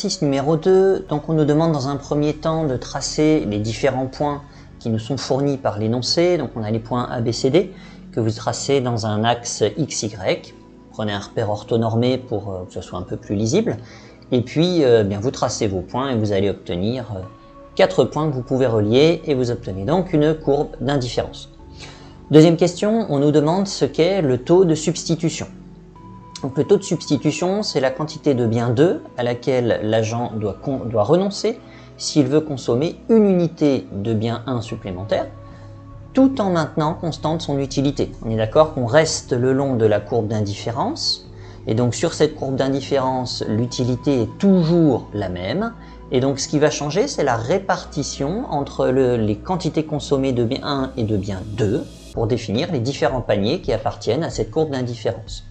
Exercice numéro 2, donc on nous demande dans un premier temps de tracer les différents points qui nous sont fournis par l'énoncé. Donc on a les points A, B, C, D que vous tracez dans un axe X, Y. Prenez un repère orthonormé pour que ce soit un peu plus lisible. Et puis bien vous tracez vos points et vous allez obtenir 4 points que vous pouvez relier et vous obtenez donc une courbe d'indifférence. Deuxième question, on nous demande ce qu'est le taux de substitution. Donc le taux de substitution, c'est la quantité de bien 2 à laquelle l'agent doit renoncer s'il veut consommer une unité de bien 1 supplémentaire, tout en maintenant constante son utilité. On est d'accord qu'on reste le long de la courbe d'indifférence, et donc sur cette courbe d'indifférence, l'utilité est toujours la même, et donc ce qui va changer, c'est la répartition entre les quantités consommées de bien 1 et de bien 2, pour définir les différents paniers qui appartiennent à cette courbe d'indifférence.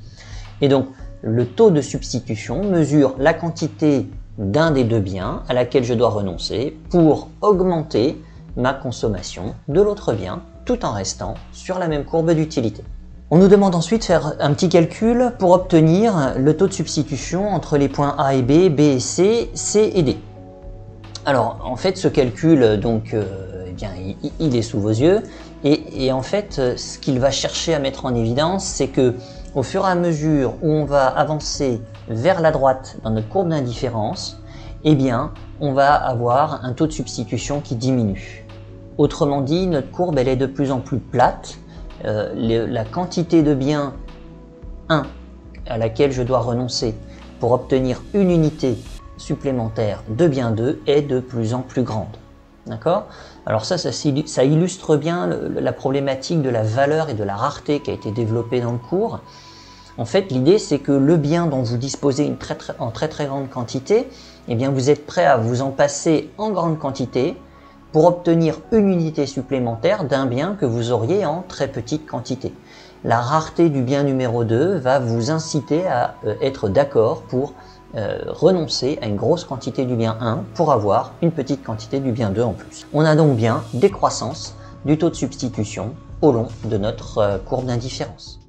Et donc, le taux de substitution mesure la quantité d'un des deux biens à laquelle je dois renoncer pour augmenter ma consommation de l'autre bien, tout en restant sur la même courbe d'utilité. On nous demande ensuite de faire un petit calcul pour obtenir le taux de substitution entre les points A et B, B et C, C et D. Alors, en fait, ce calcul, donc, eh bien, il est sous vos yeux, et en fait, ce qu'il va chercher à mettre en évidence, c'est que au fur et à mesure où on va avancer vers la droite dans notre courbe d'indifférence, eh bien, on va avoir un taux de substitution qui diminue. Autrement dit, notre courbe elle est de plus en plus plate. La quantité de bien 1 à laquelle je dois renoncer pour obtenir une unité supplémentaire de bien 2 est de plus en plus grande. D'accord? Alors ça illustre bien la problématique de la valeur et de la rareté qui a été développée dans le cours. En fait, l'idée c'est que le bien dont vous disposez en très grande quantité, eh bien vous êtes prêt à vous en passer en grande quantité pour obtenir une unité supplémentaire d'un bien que vous auriez en très petite quantité. La rareté du bien numéro 2 va vous inciter à être d'accord pour renoncer à une grosse quantité du bien 1 pour avoir une petite quantité du bien 2 en plus. On a donc bien décroissance du taux de substitution au long de notre courbe d'indifférence.